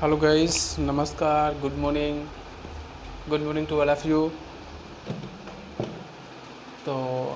Hello guys, नमस्कार, good morning to all of you. तो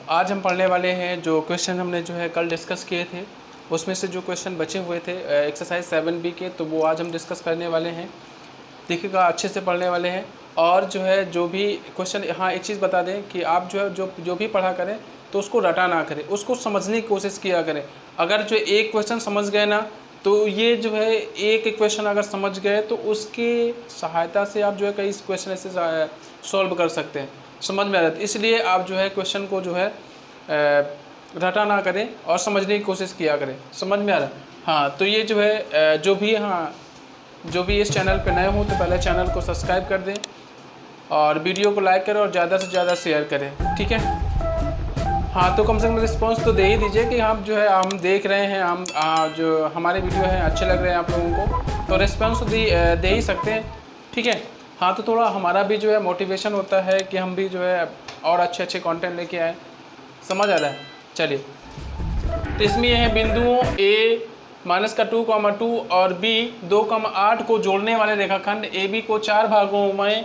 आज हम पढ़ने वाले हैं जो क्वेश्चन हमने जो है कल डिस्कस किए थे, उसमें से जो क्वेश्चन बचे हुए थे एक्सरसाइज 7B के, तो वो आज हम डिस्कस करने वाले हैं। देखिएगा, अच्छे से पढ़ने वाले हैं। और जो है जो भी क्वेश्चन, हाँ एक चीज़ बता दें कि आप जो है जो भी पढ़ा करें तो उसको रटा ना करें, उसको समझने की कोशिश किया करें। अगर जो एक क्वेश्चन समझ गए ना, तो ये जो है एक क्वेश्चन अगर समझ गए तो उसकी सहायता से आप जो है कई क्वेश्चन ऐसे सॉल्व कर सकते हैं, समझ में आ जाता है। इसलिए आप जो है क्वेश्चन को जो है रटा ना करें और समझने की कोशिश किया करें, समझ में आ रहा है। हाँ, तो ये जो है जो भी इस चैनल पे नए हो तो पहले चैनल को सब्सक्राइब कर दें और वीडियो को लाइक करें और ज़्यादा से ज़्यादा शेयर करें, ठीक है। हाँ, तो कम से कम रिस्पांस तो दे ही दीजिए कि हम जो है हम देख रहे हैं, हम जो हमारे वीडियो हैं अच्छे लग रहे हैं आप लोगों को, तो रिस्पांस तो दे ही सकते हैं, ठीक है। हाँ, तो थोड़ा हमारा भी जो है मोटिवेशन होता है कि हम भी जो है और अच्छे अच्छे कंटेंट लेके आए, समझ आ रहा है। चलिए, तो इसमें ये है बिंदुओं A -2, और B 2,8 को जोड़ने वाले रेखाखंड AB को 4 भागों में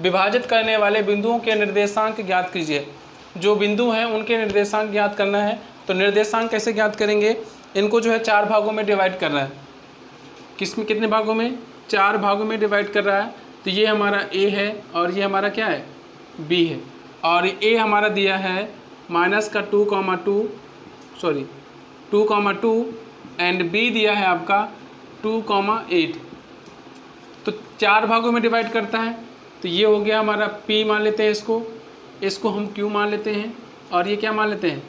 विभाजित करने वाले बिंदुओं के निर्देशांक ज्ञात कीजिए। जो बिंदु हैं उनके निर्देशांक ज्ञात करना है। तो निर्देशांक कैसे ज्ञात करेंगे? इनको जो है 4 भागों में डिवाइड करना है। कितने भागों में? 4 भागों में डिवाइड कर रहा है। तो ये हमारा A है और ये हमारा क्या है? B है। और A हमारा दिया है -2,2 एंड B दिया है आपका 2,8। तो 4 भागों में डिवाइड करता है। तो ये हो गया हमारा P, मान लेते हैं इसको हम Q मान लेते हैं, और ये क्या मान लेते हैं,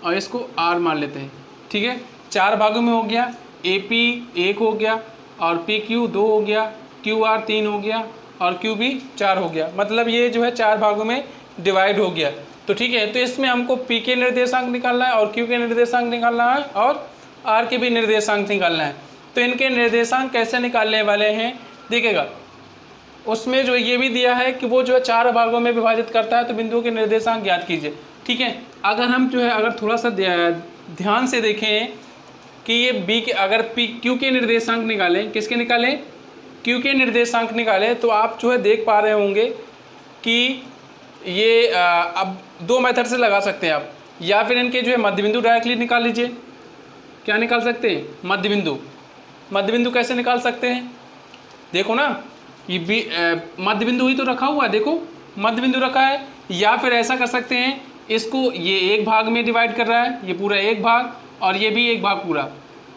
और इसको R मान लेते हैं, ठीक है। 4 भागों में हो गया। AP 1 हो गया, और PQ 2 हो गया, QR 3 हो गया, और QB 4 हो गया। मतलब ये जो है 4 भागों में डिवाइड हो गया। तो ठीक है, तो इसमें हमको P के निर्देशांक निकालना है और Q के निर्देशांक निकालना है और R के भी निर्देशांक निकालना है। तो इनके निर्देशांक कैसे निकालने वाले हैं देखिएगा, उसमें जो ये भी दिया है कि वो जो है 4 भागों में विभाजित करता है, तो बिंदुओं के निर्देशांक ज्ञात कीजिए, ठीक है। अगर हम जो है अगर थोड़ा सा ध्यान से देखें कि ये B के, अगर Q के निर्देशांक निकालें, किसके निकालें? Q के निर्देशांक निकालें, तो आप जो है देख पा रहे होंगे कि ये अब 2 मेथड से लगा सकते हैं आप, या फिर इनके जो है मध्य बिंदु डायरेक्टली निकाल लीजिए। क्या निकाल सकते हैं? मध्य बिंदु कैसे निकाल सकते हैं? देखो ना, ये मध्य बिंदु ही तो रखा हुआ है, देखो मध्य बिंदु रखा है। या फिर ऐसा कर सकते हैं, इसको ये एक भाग में डिवाइड कर रहा है, ये पूरा एक भाग, और ये भी एक भाग पूरा,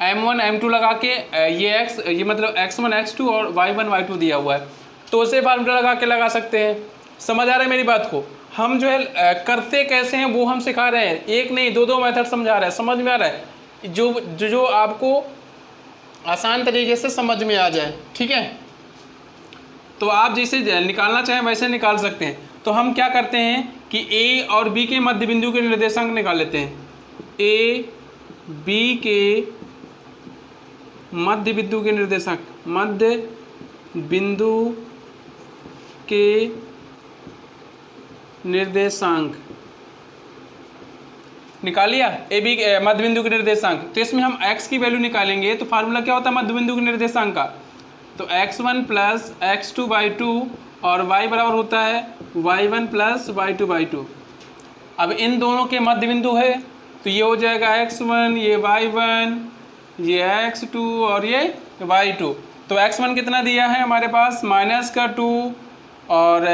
M1 M2 लगा के ये मतलब X1 X2 और Y1 Y2 दिया हुआ है, तो उसे फार्मूला लगा के लगा सकते हैं। समझ आ रहा है मेरी बात को? हम जो है करते कैसे हैं वो हम सिखा रहे हैं, एक नहीं 2 मेथड समझा रहे हैं, समझ में आ रहा है? जो आपको आसान तरीके से समझ में आ जाए, ठीक है। तो आप जैसे निकालना चाहें वैसे निकाल सकते हैं। तो हम क्या करते हैं कि A और B के मध्य बिंदु के निर्देशांक निकाल लेते हैं। A B के मध्य बिंदु के निर्देशांक, मध्य बिंदु के निर्देशांक निकाल लिया। A B के मध्य बिंदु के निर्देशांक, तो इसमें हम x की वैल्यू निकालेंगे। तो फार्मूला क्या होता है मध्य बिंदु के निर्देशांक का? तो x1 + x2/2 और y बराबर होता है y1 + y2/2। अब इन दोनों के मध्य बिंदु है, तो ये हो जाएगा x1, ये y1, ये x2 और ये y2। तो x1 कितना दिया है हमारे पास? -2, और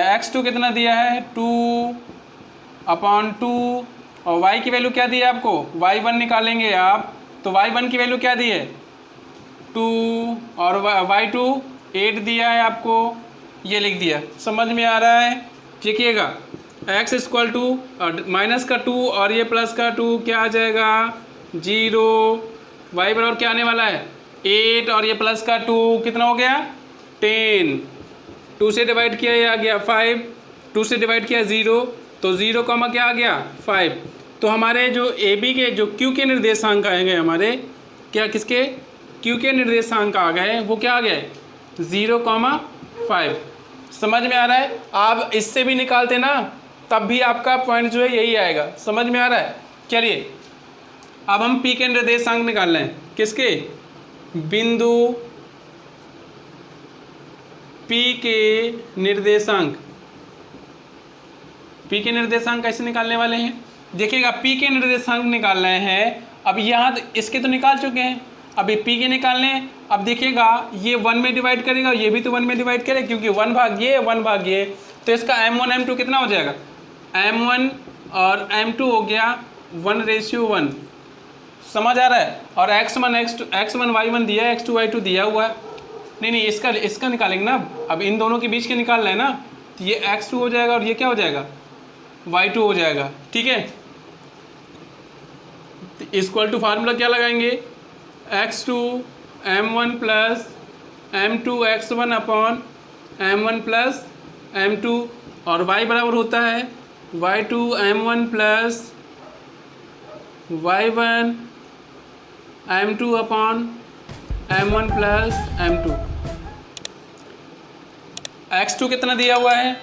x2 कितना दिया है? 2/2, और y की वैल्यू क्या दी है आपको? y1 निकालेंगे आप, तो y1 की वैल्यू क्या दी है? 2, और y2 8 दिया है आपको, ये लिख दिया। समझ में आ रहा है? देखिएगा, x = -2 और ये +2 क्या आ जाएगा? 0। y बराबर क्या आने वाला है? 8, और ये +2 कितना हो गया? 10। 2 से डिवाइड किया ये आ गया 5, 2 से डिवाइड किया 0, तो 0, क्या आ गया? 5। तो हमारे जो AB के जो Q के निर्देशांक आए गए हमारे, क्या किसके? Q के निर्देशांक आ गए, वो क्या आ गए? 0,5। समझ में आ रहा है? आप इससे भी निकालते ना, तब भी आपका पॉइंट जो है यही आएगा। समझ में आ रहा है? चलिए, अब हम P के निर्देशांक निकाल रहे हैं। किसके? बिंदु P के निर्देशांक, P के निर्देशांक कैसे निकालने वाले हैं? देखिएगा P के निर्देशांक निकाल रहे हैं। अब यहाँ इसके तो निकाल चुके हैं, अभी P के निकालने हैं। अब देखिएगा ये 1 में डिवाइड करेगा, ये भी तो 1 में डिवाइड करेगा, क्योंकि 1 भाग ये 1 भाग ये, तो इसका m1 m2 कितना हो जाएगा? m1 और m2 हो गया 1:1। समझ आ रहा है? और x1 y1 दिया है, x2 y2 दिया हुआ है। नहीं इसका निकालेंगे ना, अब इन दोनों के बीच के निकाल रहे हैं ना, तो ये x2 हो जाएगा और ये क्या हो जाएगा? y2 हो जाएगा। ठीक है, इक्वल टू फार्मूला क्या लगाएंगे? x2 m1 plus m2 x1 upon m1 plus m2, और y बराबर होता है y2 m1 plus y1 m2 upon m1 plus m2। x2 कितना दिया हुआ है?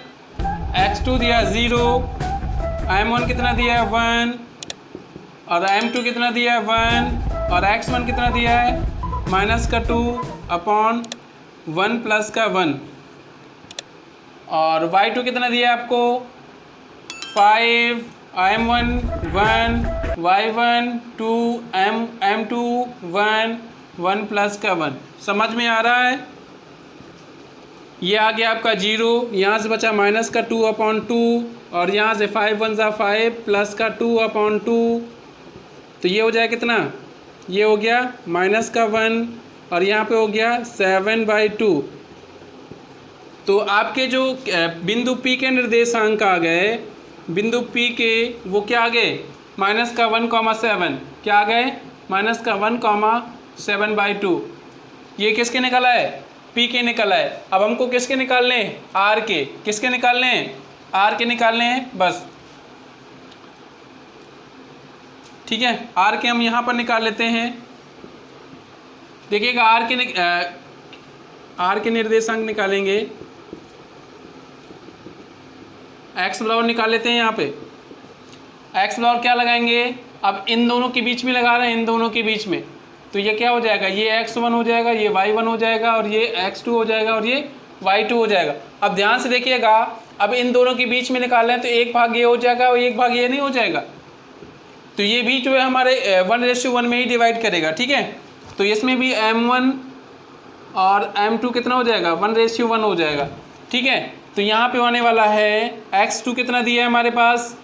x2 दिया 0, m1 कितना दिया है 1, और m2 कितना दिया है 1, और x1 कितना दिया है -2 अपॉन 1 प्लस का 1, और y2 कितना दिया है आपको 5, m1 1, y1 2, m2 1 प्लस का 1। समझ में आ रहा है? ये आ गया आपका 0, यहाँ से बचा -2 अपॉन 2, और यहाँ से 5 1 ज़ा 5 प्लस का 2 अपॉन 2, तो ये हो जाए कितना? ये हो गया -1, और यहाँ पे हो गया 7/2। तो आपके जो बिंदु P के निर्देशांक आ गए, बिंदु P के वो क्या आ गए? -1,7 क्या आ गए? -1,7/2। ये किसके निकला है? P के निकला है। अब हमको किसके निकालने हैं? R के। किसके निकालने हैं? R के निकालने हैं बस। ठीक है, R के हम यहाँ पर निकाल लेते हैं। देखिएगा R के निर्देशांक निकालेंगे, x बराबर निकाल लेते हैं। यहाँ पे x बराबर क्या लगाएंगे? अब इन दोनों के बीच में लगा रहे हैं, इन दोनों के बीच में, तो ये क्या हो जाएगा? ये x1 हो जाएगा, ये y1 हो जाएगा, और ये x2 हो जाएगा, और ये y2 हो जाएगा। अब ध्यान से देखिएगा, अब इन दोनों के बीच में निकाल रहे हैं, तो एक भाग ये हो जाएगा और एक भाग ये नहीं हो जाएगा, तो ये भी जो है हमारे 1:1 में ही डिवाइड करेगा। ठीक है, तो इसमें भी m1 और m2 कितना हो जाएगा? 1:1 हो जाएगा। ठीक है, तो यहाँ पे आने वाला है x2 कितना दिया है हमारे पास?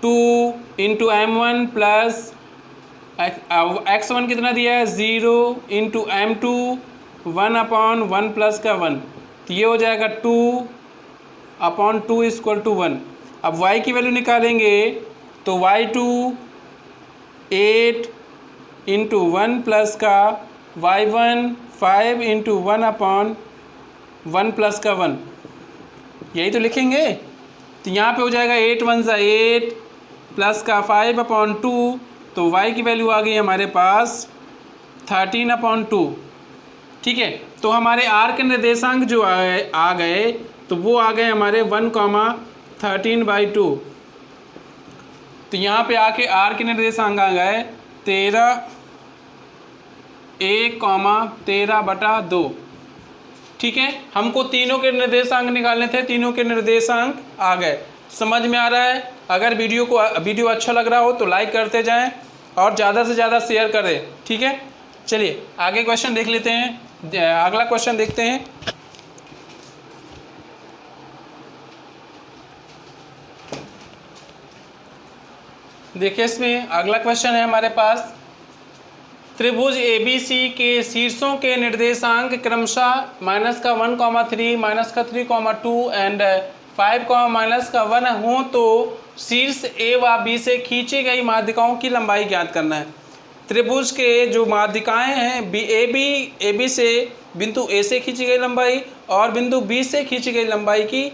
2 × m1 प्लस x1 कितना दिया है? 0 × m2 1/1 प्लस का 1, तो ये हो जाएगा 2/2 = 1। अब y की वैल्यू निकालेंगे, तो y2 8 × 1 प्लस का y1 5 × 1/1 प्लस का 1, यही तो लिखेंगे। तो यहाँ पे हो जाएगा 8 1 ज़ा 8 प्लस का 5/2, तो y की वैल्यू आ गई हमारे पास 13/2। ठीक है, तो हमारे r के निर्देशांक जो आ गए, तो वो आ गए हमारे 1,13/2। तो यहाँ पे आके r के निर्देशांक आ गए 13/2। ठीक है, हमको तीनों के निर्देशांक निकालने थे, तीनों के निर्देशांक आ गए। समझ में आ रहा है? अगर वीडियो अच्छा लग रहा हो तो लाइक करते जाएं और ज़्यादा से ज़्यादा शेयर करें। ठीक है, चलिए आगे क्वेश्चन देख लेते हैं। अगला क्वेश्चन देखते हैं। देखिए, इसमें अगला क्वेश्चन है हमारे पास, त्रिभुज ABC के शीर्षों के निर्देशांक क्रमशः -1,3, -3,2 एंड 5, -1 तो शीर्ष A व B से खींची गई माध्यिकाओं की लंबाई ज्ञात करना है। त्रिभुज के जो माध्यिकाएं हैं AB से बिंदु A से खींची गई लंबाई और बिंदु B से खींची गई लंबाई की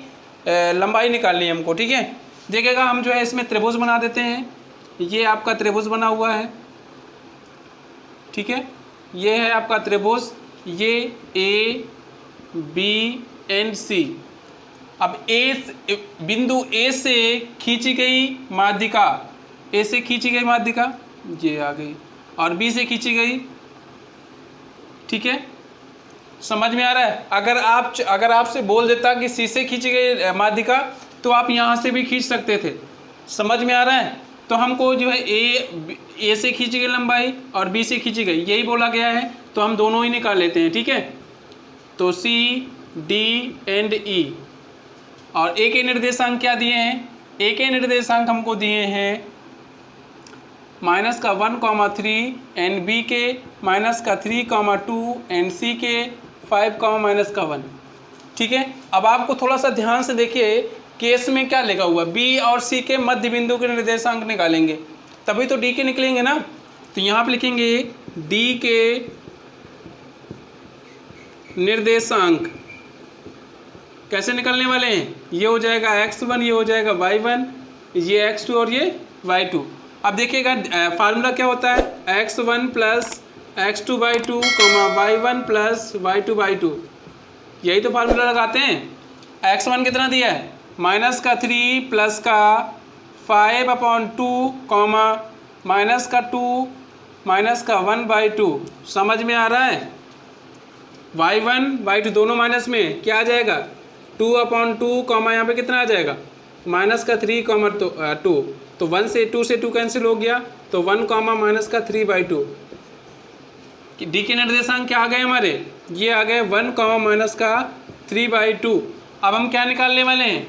लंबाई निकालनी है हमको। ठीक है, देखिएगा हम जो है इसमें त्रिभुज बना देते हैं। ये आपका त्रिभुज बना हुआ है। ठीक है, ये है आपका त्रिभुज, ये A B एंड C। अब बिंदु A से खींची गई माध्यिका, A से खींची गई माध्यिका ये आ गई, और B से खींची गई ठीक है, समझ में आ रहा है। अगर आपसे बोल देता कि सी से खींची गई माध्यिका तो आप यहाँ से भी खींच सकते थे। समझ में आ रहा है। तो हमको जो है ए से खींची गई लंबाई और बी से खींची गई यही बोला गया है, तो हम दोनों ही निकाल लेते हैं। ठीक है, तो सी डी एंड ई। और ए के निर्देशांक क्या दिए हैं? ए के निर्देशांक हमको दिए हैं -1,3 एंड बी के -3,2 एंड सी के 5,-1। ठीक है, अब आपको थोड़ा सा ध्यान से देखिए केस में क्या लिखा हुआ, बी और सी के मध्य बिंदु के निर्देशांक निकालेंगे तभी तो डी के निकलेंगे ना। तो यहाँ पे लिखेंगे डी के निर्देशांक कैसे निकलने वाले हैं, ये हो जाएगा x1, ये हो जाएगा y1, ये x2 और ये y2। अब देखिएगा फार्मूला क्या होता है, x1 plus x2/2 y1 plus y2/2, यही तो फार्मूला लगाते हैं। x1 कितना दिया है, -3 प्लस का 5/2 -2 -1/2। समझ में आ रहा है। y1 y2 दोनों माइनस में क्या आ जाएगा, 2/2 यहाँ पे कितना आ जाएगा -3, 2, तो 1 से 2 कैंसिल हो गया, तो 1 -3/2। डी के निर्देशांक क्या आ गए हमारे, ये आ गए 1 -3/2। अब हम क्या निकालने वाले हैं,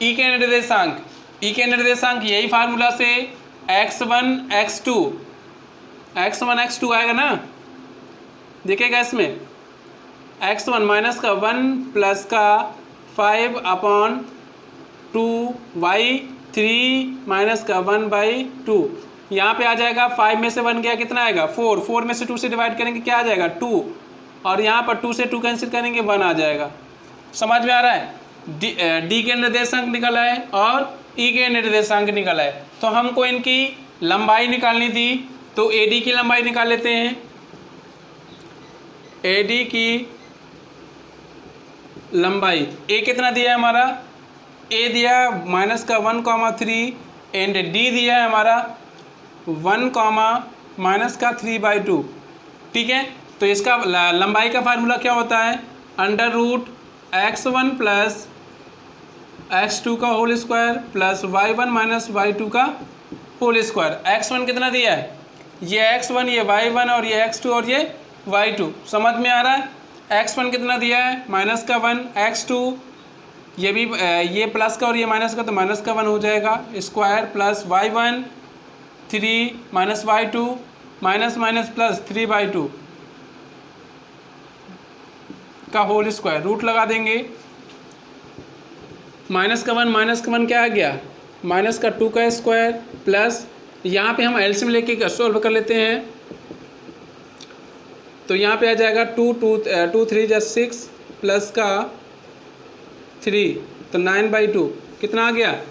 ई के निर्देशांक। ई के निर्देशांक यही फार्मूला से x1 x2 आएगा ना, देखिएगा इसमें x1 -1 प्लस का 5/2 y3 -1/2। यहाँ पे आ जाएगा 5 में से 1 गया कितना आएगा 4, 4 में से 2 से डिवाइड करेंगे क्या आ जाएगा 2, और यहाँ पर 2 से 2 कैंसिल करेंगे 1 आ जाएगा। समझ में आ रहा है। डी के निर्देशांक निकल आए और ई के निर्देशांक निकल आए। तो हमको इनकी लंबाई निकालनी थी, तो ए डी की लंबाई निकाल लेते हैं। ए डी की लंबाई, ए कितना दिया है हमारा, ए दिया -1,3 एंड डी दिया है हमारा 1, -3/2। ठीक है, तो इसका लंबाई का फार्मूला क्या होता है, √x1 प्लस x2 का whole square plus y1 minus y2 का होल स्क्वायर। x1 कितना दिया है, ये x1, ये y1 और ये x2 और ये y2। समझ में आ रहा है। x1 कितना दिया है -1, x2 ये भी ये प्लस का और ये माइनस का, तो माइनस का 1 हो जाएगा square plus y1 3 minus y2 minus minus plus 3/2 का होल स्क्वायर, रूट लगा देंगे। -1 क्या आ गया, -2 का स्क्वायर प्लस यहाँ पे हम एलसीएम लेके सॉल्व कर लेते हैं, तो यहाँ पे आ जाएगा 2 3 + 6 प्लस का 3, तो 9/2 कितना आ गया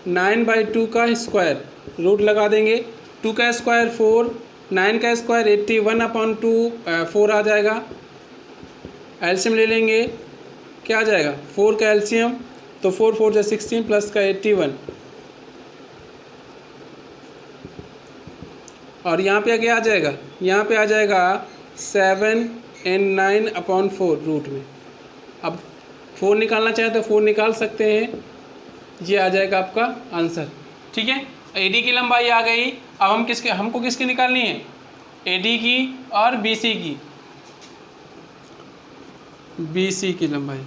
9/2 का स्क्वायर, रूट लगा देंगे। 2 का स्क्वायर 4, 9 का स्क्वायर 81/2 4 आ जाएगा। एलसीएम ले लेंगे, क्या आ जाएगा 4 का एलसीएम, तो 4 4 = 16 प्लस का 81, और यहाँ पे क्या आ जाएगा, यहाँ पे आ जाएगा 7 and 9/4 रूट में। अब 4 निकालना चाहे तो 4 निकाल सकते हैं, ये आ जाएगा आपका आंसर। ठीक है, एडी की लंबाई आ गई। अब हमको किसकी निकालनी है, एडी की और बीसी की। बीसी की लंबाई,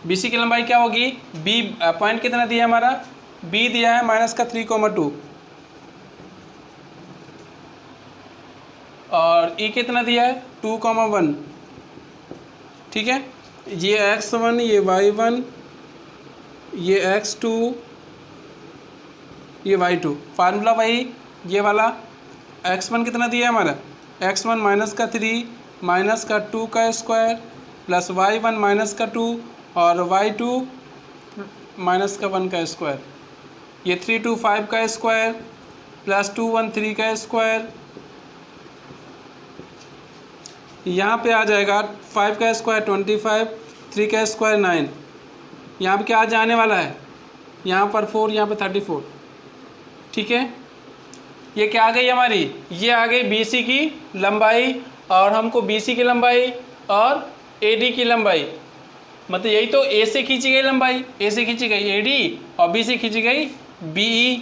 बीसी की लंबाई क्या होगी, बी पॉइंट कितना दिया है हमारा, बी दिया है -3,2 और ई कितना दिया है 2,1। ठीक है, ये x1, ये y1, ये x2, ये y2। फार्मूला वही ये वाला। x1 कितना दिया है हमारा, x1 -3 -2 का स्क्वायर प्लस y1 -2 और y2 -1 का स्क्वायर, ये 325 का स्क्वायर प्लस 213 का स्क्वायर, यहाँ पे आ जाएगा 5 का स्क्वायर 25, 3 का स्क्वायर 9, यहाँ पे क्या आ जाने वाला है, यहाँ पर 4, यहाँ पे 34। ठीक है, ये क्या आ गई हमारी, ये आ गई BC की लंबाई, और हमको BC की लंबाई और AD की लंबाई, मतलब यही तो A से खींची गई लंबाई, A से खींची गई AD और B से खींची गई BE।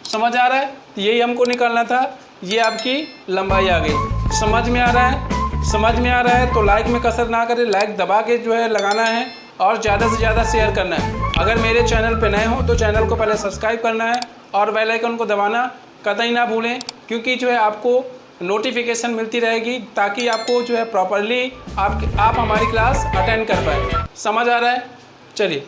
समझ आ रहा है? तो यही हमको निकालना था। ये आपकी लंबाई आ गई। समझ में आ रहा है? समझ में आ रहा है तो लाइक में कसर ना करें, लाइक दबा के जो है लगाना है और ज़्यादा से ज़्यादा शेयर करना है। अगर मेरे चैनल पे नए हो तो चैनल को पहले सब्सक्राइब करना है और बेल आइकन को दबाना कतई ना भूलें, क्योंकि जो है आपको नोटिफिकेशन मिलती रहेगी, ताकि आपको जो है प्रॉपरली आप हमारी क्लास अटेंड कर पाए। समझ आ रहा है? चलिए।